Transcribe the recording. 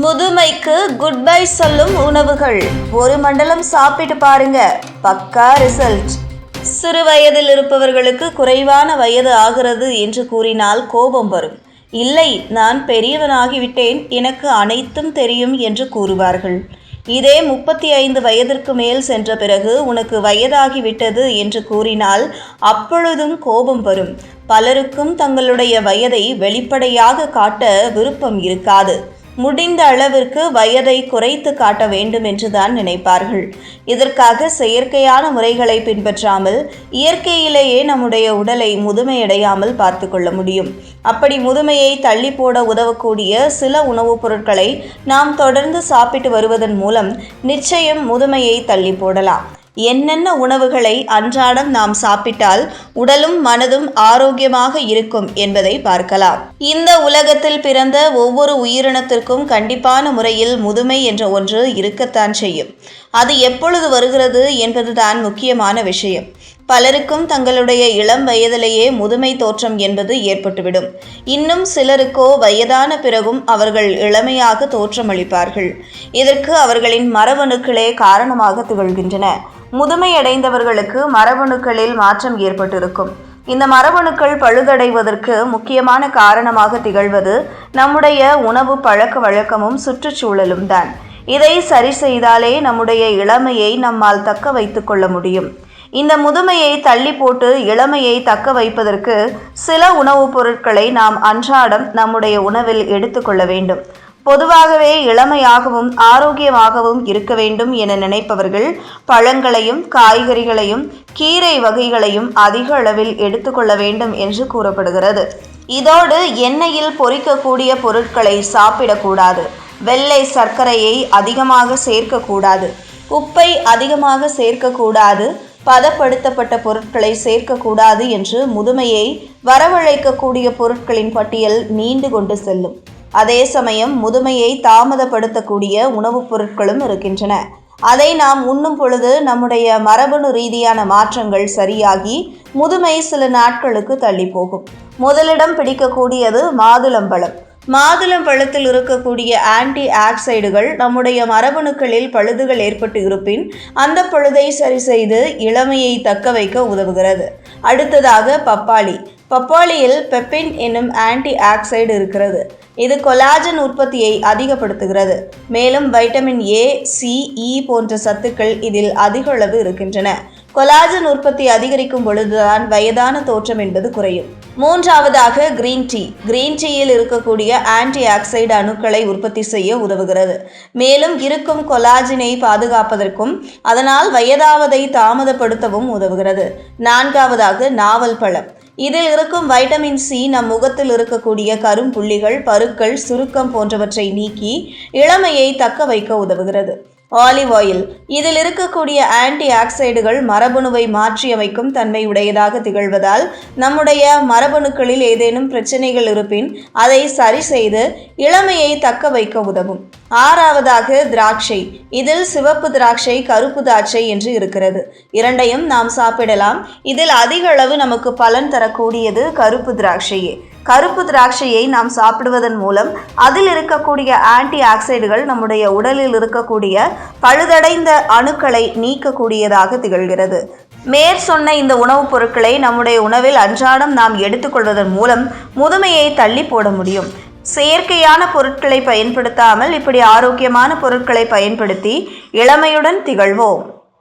முதுமைக்கு good bye சொல்லும் உணவுகள். ஒரு மண்டலம் சாப்பிட்டு பாருங்க, பக்கா ரிசல்ட். சிறு வயதில் இருப்பவர்களுக்கு குறைவான வயது ஆகிறது என்று கூறினால் கோபம் வரும். இல்லை, நான் பெரியவனாகிவிட்டேன், எனக்கு அனைத்தும் தெரியும் என்று கூறுவார்கள். இதே 35 வயதிற்கு மேல் சென்ற பிறகு உனக்கு வயதாகிவிட்டது என்று கூறினால் அப்பொழுதும் கோபம் வரும். பலருக்கும் தங்களுடைய வயதை வெளிப்படையாக காட்ட விருப்பம் இருக்காது. முடிந்த அளவிற்கு வயதை குறைத்து காட்ட வேண்டும் என்றுதான் நினைப்பார்கள். இதற்காக செயற்கையான முறைகளை பின்பற்றாமல் இயற்கையிலேயே நம்முடைய உடலை முதுமையடையாமல் பார்த்து கொள்ள முடியும். அப்படி முதுமையை தள்ளி போட உதவக்கூடிய சில உணவுப் பொருட்களை நாம் தொடர்ந்து சாப்பிட்டு வருவதன் மூலம் நிச்சயம் முதுமையை தள்ளி போடலாம். என்னென்ன உணவுகளை அன்றாடம் நாம் சாப்பிட்டால் உடலும் மனதும் ஆரோக்கியமாக இருக்கும் என்பதை பார்க்கலாம். இந்த உலகத்தில் பிறந்த ஒவ்வொரு உயிரினத்திற்கும் கண்டிப்பான முறையில் முதுமை என்ற ஒன்று இருக்கத்தான் செய்யும். அது எப்பொழுது வருகிறது என்பதுதான் முக்கியமான விஷயம். பலருக்கும் தங்களுடைய இளம் வயதிலேயே முதுமை தோற்றம் என்பது ஏற்பட்டுவிடும். இன்னும் சிலருக்கோ வயதான பிறகும் அவர்கள் இளமையாக தோற்றமளிப்பார்கள். இதற்கு அவர்களின் மரபணுக்களே காரணமாக திகழ்கின்றன. முதுமையடைந்தவர்களுக்கு மரபணுக்களில் மாற்றம் ஏற்பட்டிருக்கும். இந்த மரபணுக்கள் பழுதடைவதற்கு முக்கியமான காரணமாக திகழ்வது நம்முடைய உணவு பழக்க வழக்கமும் சுற்றுச்சூழலும் தான். இதை சரி செய்தாலே நம்முடைய இளமையை நம்மால் தக்க வைத்து கொள்ள முடியும். இந்த முதுமையை தள்ளி போட்டு இளமையை தக்க வைப்பதற்கு சில உணவுப் பொருட்களை நாம் அன்றாடம் நம்முடைய உணவில் எடுத்துக்கொள்ள வேண்டும். பொதுவாகவே இளமையாகவும் ஆரோக்கியமாகவும் இருக்க வேண்டும் என நினைப்பவர்கள் பழங்களையும் காய்கறிகளையும் கீரை வகைகளையும் அதிக அளவில் எடுத்துக்கொள்ள வேண்டும் என்று கூறப்படுகிறது. இதோடு எண்ணெயில் பொரிக்கக்கூடிய பொருட்களை சாப்பிடக்கூடாது. வெள்ளை சர்க்கரையை அதிகமாக சேர்க்கக்கூடாது. உப்பை அதிகமாக சேர்க்கக்கூடாது. பதப்படுத்தப்பட்ட பொருட்களை சேர்க்கக்கூடாது என்று முதுமையை வரவழைக்கக்கூடிய பொருட்களின் பட்டியல் நீண்டு கொண்டு செல்லும். அதே சமயம் முதுமையை தாமதப்படுத்தக்கூடிய உணவுப் பொருட்களும் இருக்கின்றன. அதை நாம் உண்ணும் பொழுது நம்முடைய மரபணு ரீதியான மாற்றங்கள் சரியாகி முதுமை சில நாட்களுக்கு தள்ளி போகும். முதலிடம் பிடிக்கக்கூடியது மாதுளம்பழம். மாதுளம்பழத்தில் இருக்கக்கூடிய ஆன்டி ஆக்சைடுகள் நம்முடைய மரபணுக்களில் பழுதுகள் ஏற்பட்டு இருப்பின் அந்த பழுதை சரி செய்து இளமையை தக்க வைக்க உதவுகிறது. அடுத்ததாக பப்பாளி. பப்பாளியில் பெப்பின் என்னும் ஆன்டி ஆக்சைடு இருக்கிறது. இது கொலாஜன் உற்பத்தியை அதிகப்படுத்துகிறது. மேலும் வைட்டமின் ஏ, சி, இ போன்ற சத்துக்கள் இதில் அதிக அளவு இருக்கின்றன. கொலாஜன் உற்பத்தி அதிகரிக்கும் பொழுதுதான் வயதான தோற்றம் என்பது குறையும். மூன்றாவதாக கிரீன் டீ. கிரீன் டீயில் இருக்கக்கூடிய ஆன்டி ஆக்சைடு அணுக்களை உற்பத்தி செய்ய உதவுகிறது. மேலும் இருக்கும் கொலாஜினை பாதுகாப்பதற்கும் அதனால் வயதாவதை தாமதப்படுத்தவும் உதவுகிறது. நான்காவதாக நாவல் பழம். இதில் இருக்கும் வைட்டமின் சி நம் முகத்தில் இருக்கக்கூடிய கரும்புள்ளிகள், பருக்கள், சுருக்கம் போன்றவற்றை நீக்கி இளமையை தக்க வைக்க உதவுகிறது. Olive oil. இதில் இருக்கக்கூடிய ஆன்டி ஆக்சைடுகள் மரபணுவை மாற்றியமைக்கும் தன்மை உடையதாக திகழ்வதால் நம்முடைய மரபணுக்களில் ஏதேனும் பிரச்சனைகள் இருப்பின் அதை சரி செய்து இளமையை தக்க வைக்க உதவும். ஆறாவதாக திராட்சை. இதில் சிவப்பு திராட்சை, கருப்பு திராட்சை என்று இருக்கிறது. இரண்டையும் நாம் சாப்பிடலாம். இதில் அதிக அளவு நமக்கு பலன் தரக்கூடியது கருப்பு திராட்சையே. கருப்பு திராட்சையை நாம் சாப்பிடுவதன் மூலம் அதில் இருக்கக்கூடிய ஆன்டி ஆக்சைடுகள் நம்முடைய உடலில் இருக்கக்கூடிய பழுதடைந்த அணுக்களை நீக்கக்கூடியதாக திகழ்கிறது. மேற்சொன்ன இந்த உணவுப் பொருட்களை நம்முடைய உணவில் அன்றாடம் நாம் எடுத்துக்கொள்வதன் மூலம் முதுமையை தள்ளி போட முடியும். செயற்கையான பொருட்களை பயன்படுத்தாமல் இப்படி ஆரோக்கியமான பொருட்களை பயன்படுத்தி இளமையுடன் திகழ்வோம்.